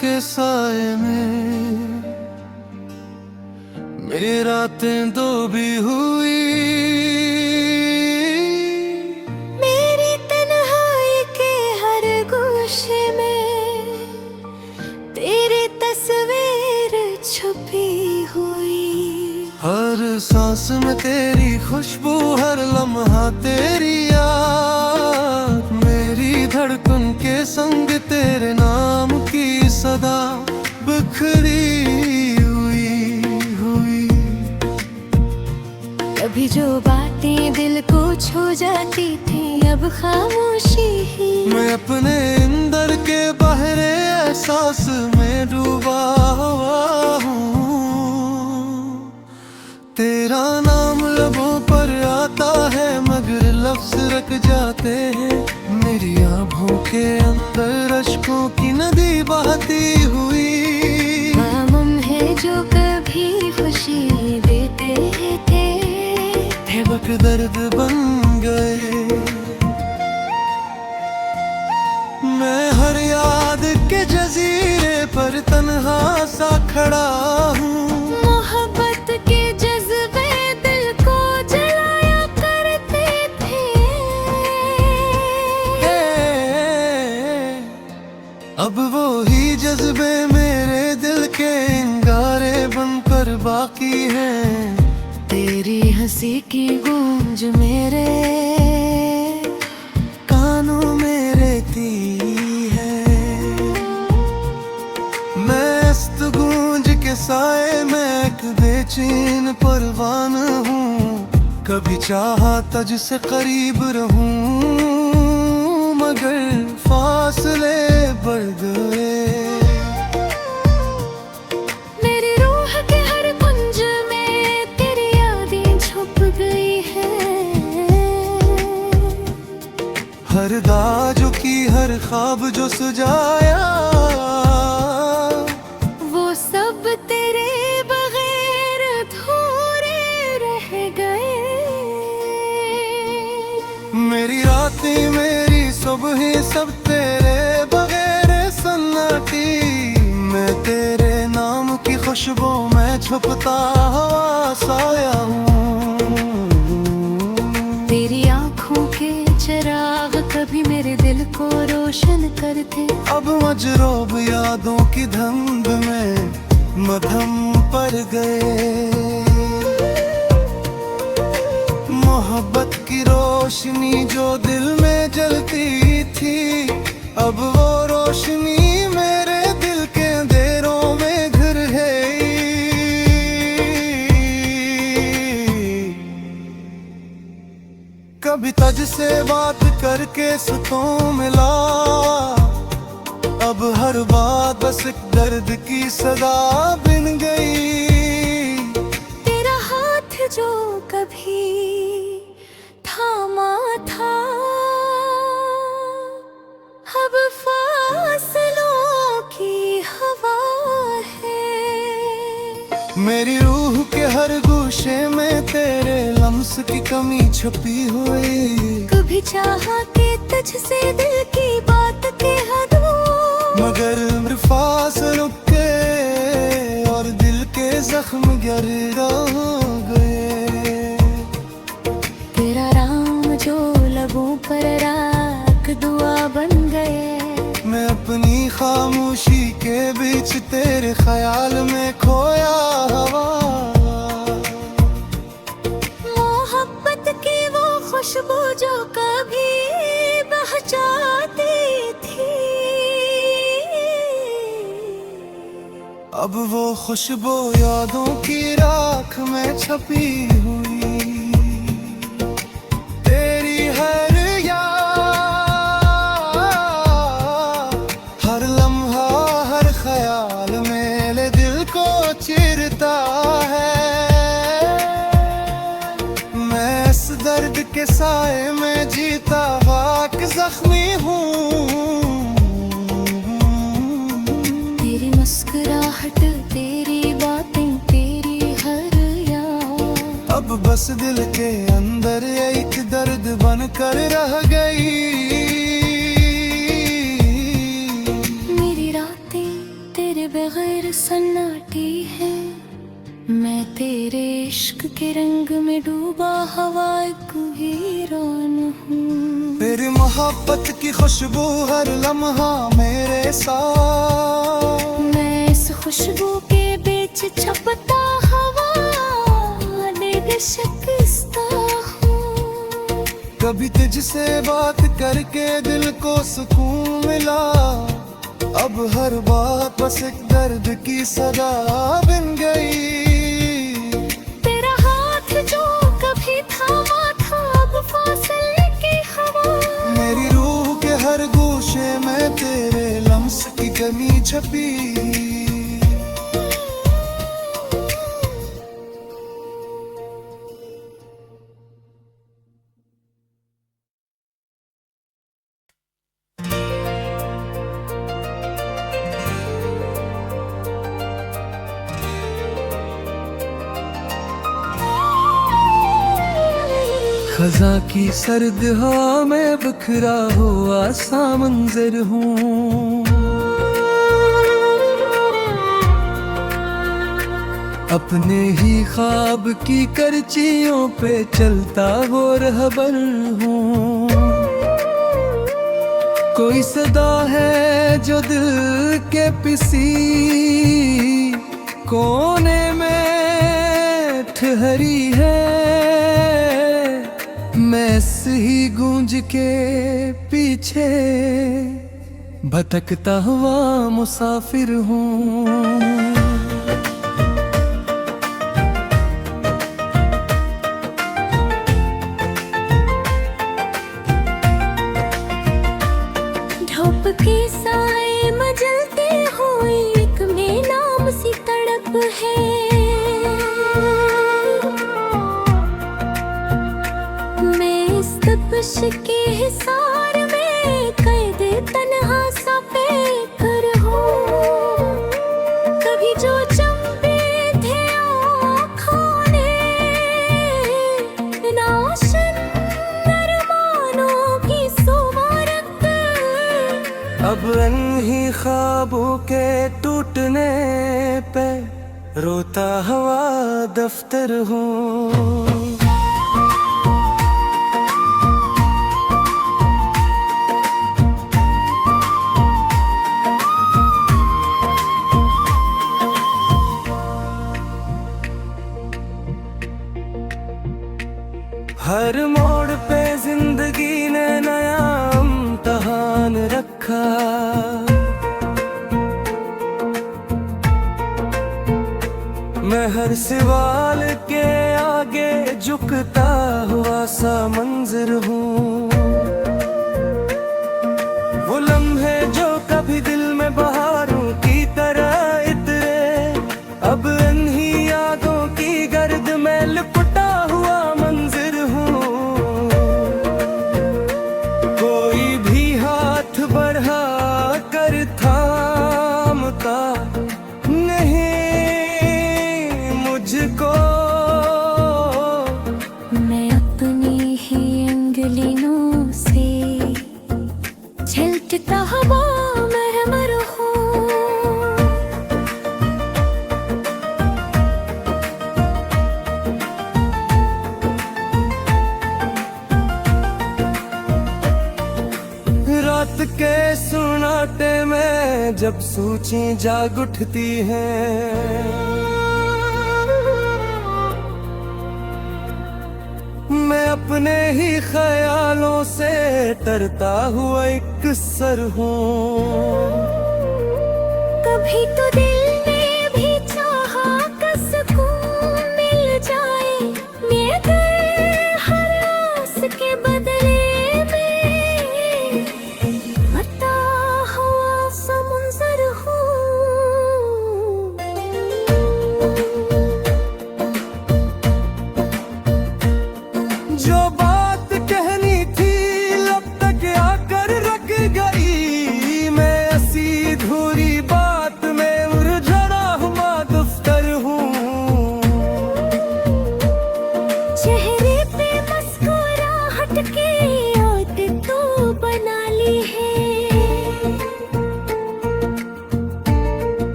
के साए में मेरी रातें दो भी हुई। मेरी तन्हाई के हर गोशे में तेरी तस्वीर छुपी हुई। हर सांस में तेरी खुशबू, हर लम्हा तेरी याद। मेरी धड़कन के संग तेरे नाम की सदा बिखरी हुई। कभी जो बातें दिल को छू जाती थी अब खामोशी ही। मैं अपने अंदर के बहरे एहसास में डूबा हुआ हूँ। तेरा नाम लबों पर आता है मगर लफ्ज रख जाते हैं। मेरी आँखों के अंदर अश्कों की नदी बहती हुई। हम है जो कभी खुशी देते थे वक्त दर्द बन गए। मैं हर याद के जजीरे पर तन्हा सा खड़ा हूँ। मोहब्बत के जज्बे दिल को जलाया करते थे। अब वो ही जज्बे मेरे दिल के अंगारे बनकर बाकी हैं। तेरी हंसी की गूंज मेरे कानों में रहती है। मस्त गूंज के साए में एक बेचैन परवान हूँ। कभी चाहा तुझसे करीब रहूं मगर फासले बढ़ गए। हर दाजों की हर ख्वाब जो सजाया वो सब तेरे बगैर अधूरे रह गए। मेरी रातें मेरी सुबहें सब तेरे बगैर सन्नाटी। मैं तेरे नाम की खुशबू में छुपता हुआ साया हूँ। तेरी आँखों के चिराग कभी मेरे दिल को रोशन करते। अब मजरूब यादों की धुंध में मधम पर गए। मोहब्बत की रोशनी जो दिल में जलती थी अब वो रोशनी मेरे दिल के अंधेरों में घिर है। कभी तुझसे बात करके सुकून मिला। अब हर बात बस एक दर्द की सदा बन गई। तेरा हाथ जो कभी थामा था अब फासलों की हवा है। मेरी रूह के हर गोशे में तेरे लम्स की कमी छुपी हुई। कभी चाहा कि तुझसे दिल की बात कह दूं मगर फासलों के और दिल के जख्म गहरे हो गए। तेरा राम जो लबों पर राख दुआ बन गए। मैं अपनी खामोशी के बीच तेरे ख्याल में खोया हवा। मोहब्बत की वो खुशबू जो कभी बहचाती थी अब वो खुशबू यादों की राख में छपी हुई। तेरी हर याद हर लम्हा हर ख्याल मेरे दिल को चीरता है। मैं इस दर्द के साए में जीता वाक जख्मी हूँ। तेरी मुस्कुराहट तेरी बातें तेरी हर याद अब बस दिल के अंदर एक दर्द बनकर रह गई। मेरी रातें बगैर सन्नाटे है। मैं तेरे इश्क के रंग में डूबा हवा एक वीरान हूँ। तेरी मोहब्बत की खुशबू हर लम्हा मेरे साथ। मैं इस खुशबू के बीच छपता हवा शिकस्ता हूँ। कभी तुझसे बात करके दिल को सुकून मिला, अब हर बात बस एक दर्द की सदा बन गई। तेरा हाथ जो कभी थामा था अब फासले की हवा। मेरी रूह के हर गोशे में तेरे लम्स की कमी छपी। खजा की सर्द हवा में बिखरा हुआ सा मंजर हूँ। अपने ही ख्वाब की करचियों पे चलता वो रहबर हूँ। कोई सदा है जो दिल के पिसी कोने में ठहरी है। मैं ही गूंज के पीछे भटकता हुआ मुसाफिर हूँ। ढोप के साए मजलते हुए एक में नाम सी तड़प है। तपश के हिसार में कैद तन्हा सा बेघर हूँ। कभी जो चंपे थे आँखों ने नाशन अरमानों की सुमारत। अब अनही ख्वाबों के टूटने पे रोता हुआ दफ्तर हूँ। हर मोड़ पे जिंदगी ने नया इम्तिहान रखा। मैं हर सवाल के आगे झुकता हुआ सा मंजर हूँ। वो लम्हे जो कभी दिल में बहारों की तरह इतरे, अब इन्हीं यादों की गर्द में लिपटा हुआ मंजर हूँ। कोई भी हाथ बढ़ा कर थामता नहीं मुझको। मैं अपनी ही अंगुलियों से झलकता हवा मरमर हूँ। रात के सुनाटे में जब सोचें जाग उठती हैं, मैं अपने ही ख्यालों से डरता हुआ एक सर हूँ। कभी तो दिल ने भी चाहा कि सुकून मिल जाए, मगर हर आस के बदले में मरता हुआ समुंदर हूँ। जो बात कहनी थी लब तक आकर रख गई, मैं ऐसी धुरी बात में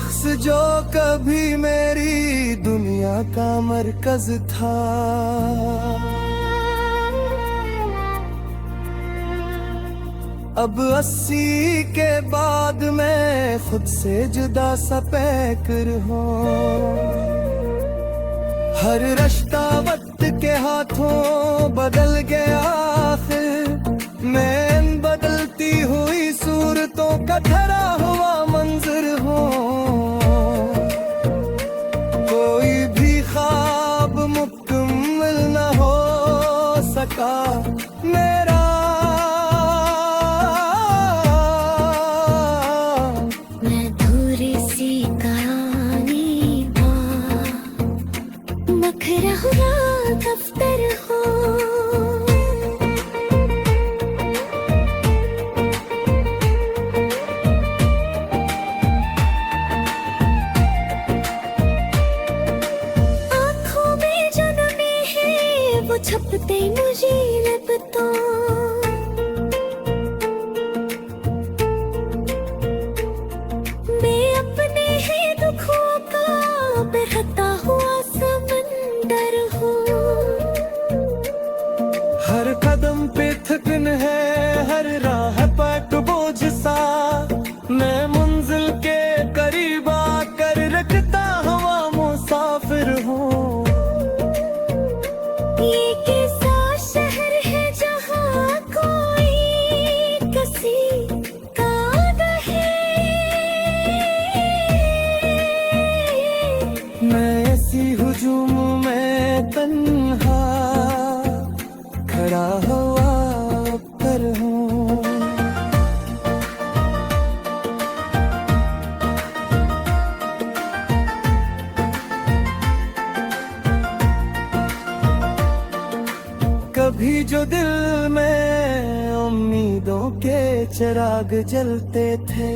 शख्स जो कभी मेरी दुनिया का मरकज था, अब 80 के बाद मैं खुद से जुदा सा पैकर हूँ। हर रिश्ता वक्त के हाथों बदल गया, आखिर मैं बदलती हुई सूरतों का ठहरा हुआ मंजर हूँ। कोई भी ख्वाब मुकम्मल न हो सका मेरा, मैं धूरी सी कहानी बखरा हुआ दफ्तर हो। आँखों में जो नमी है वो छपते मुझे लपटों, मैं अपने ही दुखों का बहता हुआ समंदर हूँ। हर कदम पे थकन है, हर राह पर बोझ सा, मैं मंजिल के करीब आकर रखता हुआ मुसाफिर हूँ। ये कैसा शहर है जहाँ कोई किसी का नहीं, मैं ऐसी हुजूम में तन्हा खड़ा हुआ पर हूँ। कभी जो दिल में उम्मीदों के चिराग जलते थे,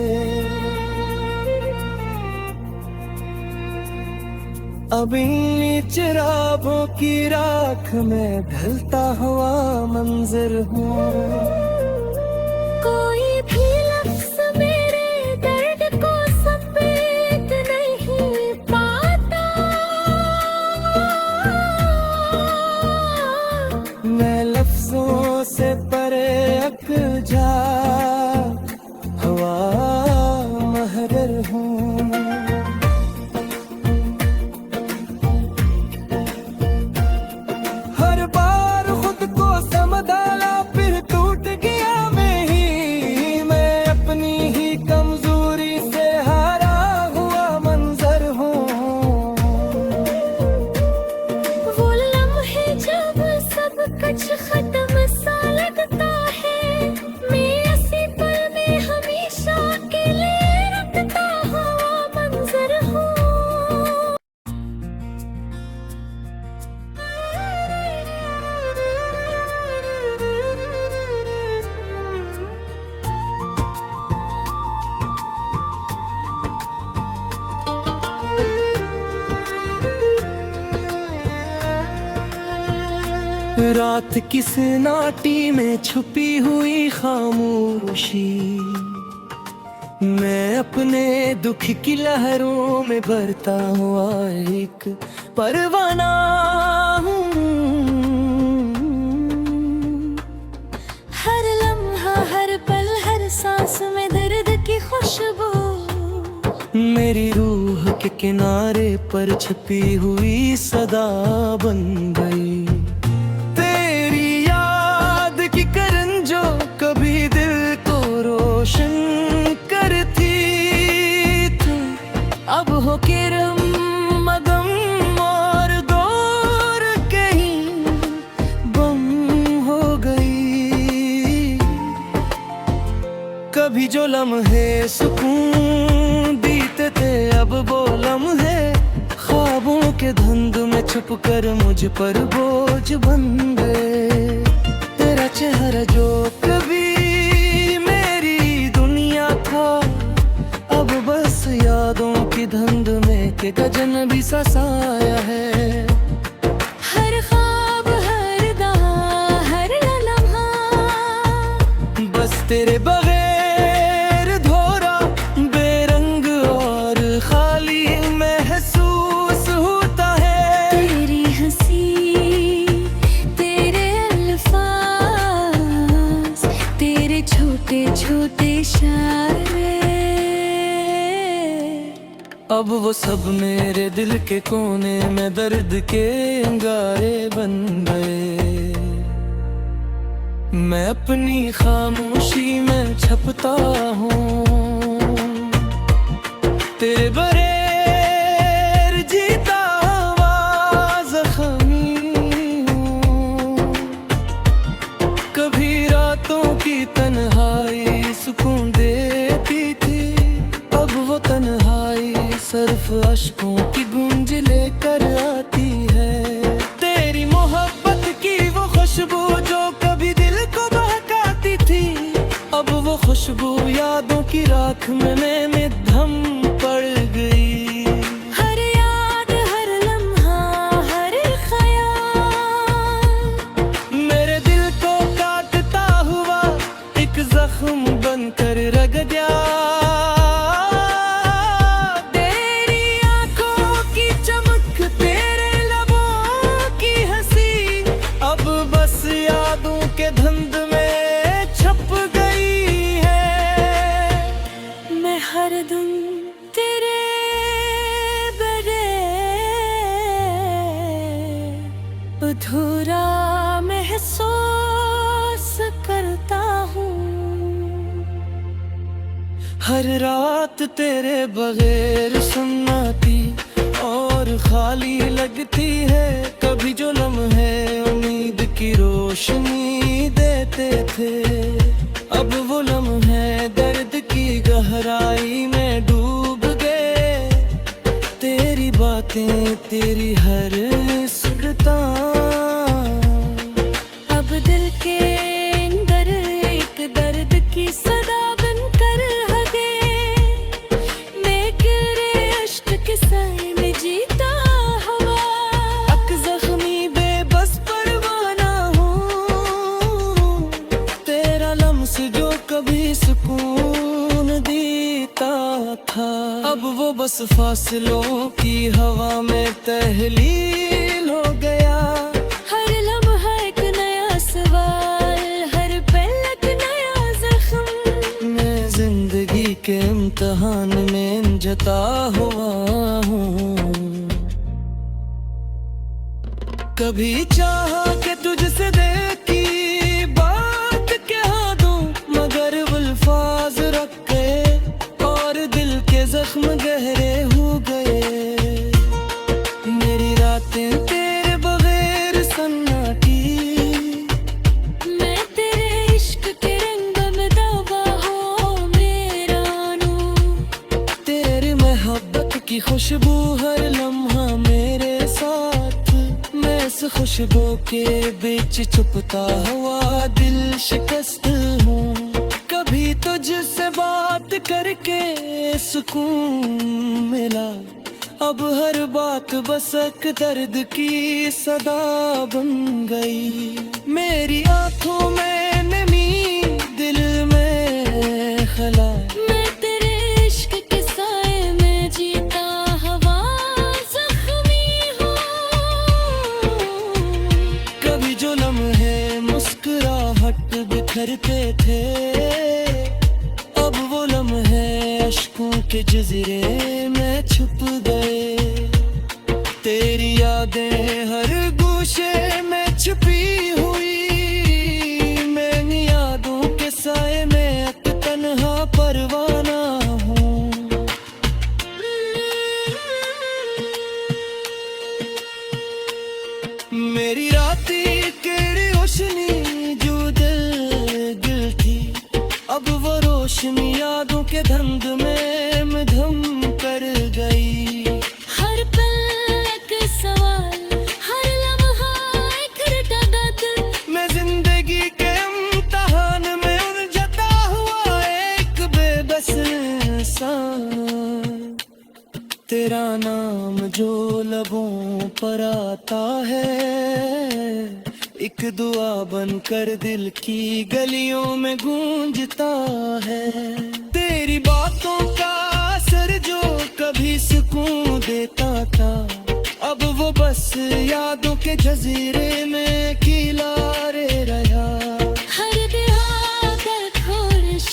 अब इन्हीं चिरागों की राख में ढलता हुआ मंजर हूँ। कोई भी लफ्ज़ मेरे दर्द को समेट नहीं पाता, मैं लफ्जों से परे अक जा हवा महगर हूँ। हर बार खुद को समझाला फिर टूट गया मैं ही, मैं अपनी ही कमजोरी से हारा हुआ मंजर हूँ। वो लम्हे जब सब कुछ खत्म सा लगता है, मैं इसी पल में हमेशा के लिए रखता हुआ मंजर हूँ। रात किस नाटी में छुपी हुई खामोशी, मैं अपने दुख की लहरों में भरता हुआ एक परवाना हूँ। हर लम्हा हर पल हर सांस में दर्द की खुशबू, मेरी रूह के किनारे पर छपी हुई सदा बन गई। तेरी याद की करन जो कभी दिल को रोशन करती थी, अब हो किरम मगम और दौर कहीं बम हो गई। कभी जो लम्हे सुकून दीते थे, अब वो लम्हे ख्वाबों के धुंध में छुप कर मुझ पर बोझ बन गए। तेरा चेहरा जो कभी मेरी दुनिया था, अब बस यादों की धुंध में के गजन भी ससाया है। हर ख्वाब हर दहा हर लम्हा, बस तेरे बगैर धोरा बेरंग और खा झूठे इशारे। अब वो सब मेरे दिल के कोने में दर्द के अंगारे बन गए। मैं अपनी खामोशी में छपता हूँ, तेरे बगैर जीता हुआ जख्मी हूँ। कभी रातों की तन्हाई सुकून देती थी, अब वो तन्हाई सिर्फ अश्कों की गूंज लेकर आती है। तेरी मोहब्बत की वो खुशबू जो कभी दिल को बहकाती थी, अब वो खुशबू यादों की राख में धम पड़ गई। हर याद, हर लम्हा, हर ख्याल मेरे दिल को काटता हुआ एक जख्म बनकर रग गया। धुंध में छप गई है। मैं हर दम तेरे बगैर अधूरा महसूस करता हूँ। हर रात तेरे बगैर सुनाती और खाली लगती है। कभी जो लम्हे उम्मीद की रोशनी देते थे, अब वो लम्हे दर्द की गहराई में डूब गए। तेरी बातें, तेरी हर सुरता अब दिल के अंदर एक दर्द की सदा बनकर हगे। मैं गिरे अश्क के साए में जीता हुआ अक जख्मी बेबस परवाना हूँ। तेरा लम्स जो कभी सुकून देता था, अब वो बस फासलों की हवा में तहलील हो गया। हर लम्हा एक नया सवाल, हर पल एक नया जख्म। मैं जिंदगी के इम्तिहान में जता हुआ हूँ। कभी चाहा कि तुझसे देखी बात कह दूं, मगर वो अल्फाज रख गए और दिल के जख्म गहरे हो गए। मेरी रातें तेरे बगैर सन्नाटी, मैं तेरे इश्क के रंग में दबा हो मेरा नूर। तेरी मोहब्बत की खुशबू हर लम्हा मेरे साथ। मैं इस खुशबू के बीच छुपता हुआ दिल शिकस्त हूँ। कभी तुझसे बात करके सुकून मिला, अब हर बात बस एक दर्द की सदा बन गई। मेरी आंखों में नमी, दिल में खला, मैं तेरे इश्क के साए में जीता हुआ जख्मी हूँ। कभी जो लम्हे मुस्कुराहट बिखरते थे, अब वो लम्हे अश्कों के जज़ीरे में छुप गए। तेरी यादें हर गोशे में छुपी हुई, मैं इन यादों के साए में एक तन्हा परवाना हूँ। मेरी राती केड़ी रोशनी जो दिल थी, अब वो रोशनी यादों के धंध में मधम कर गई। हर पल एक सवाल, हर लम्हा एक रटा दर्द। मैं जिंदगी के इम्तिहान में उलझता हुआ एक बेबस इंसान। तेरा नाम जो लबों पर आता है, एक दुआ बनकर दिल की गलियों में गूंजता है। तेरी बातों का असर जो कभी सुकून देता था, अब वो बस यादों के जजीरे में खिला रे रहा। हर दिहाड़ खोरिश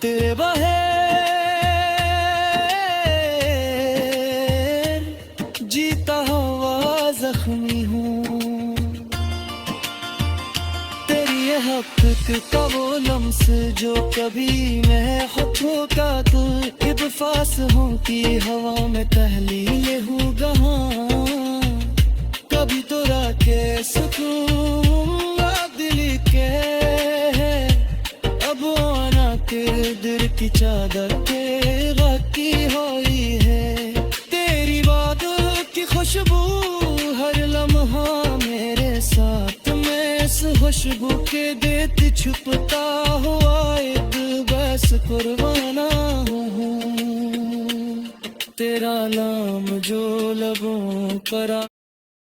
तेरे बगैर जीता हुआ जख्मी हूँ। तेरी ये हक का वो लम्स जो कभी मैं खुद का तू इब्फास हूँ कि हवा में तहलील हूँ गहाँ। कभी तो राखे सुकून दिली के अब आना के दिल की चादर के बाकी हुई है। तेरी बात की खुशबू हर लम्हा मेरे साथ, मैं इस खुशबू के देती छुपता हुआ एक बस कुर्बाना हूँ। तेरा नाम जो लबों पर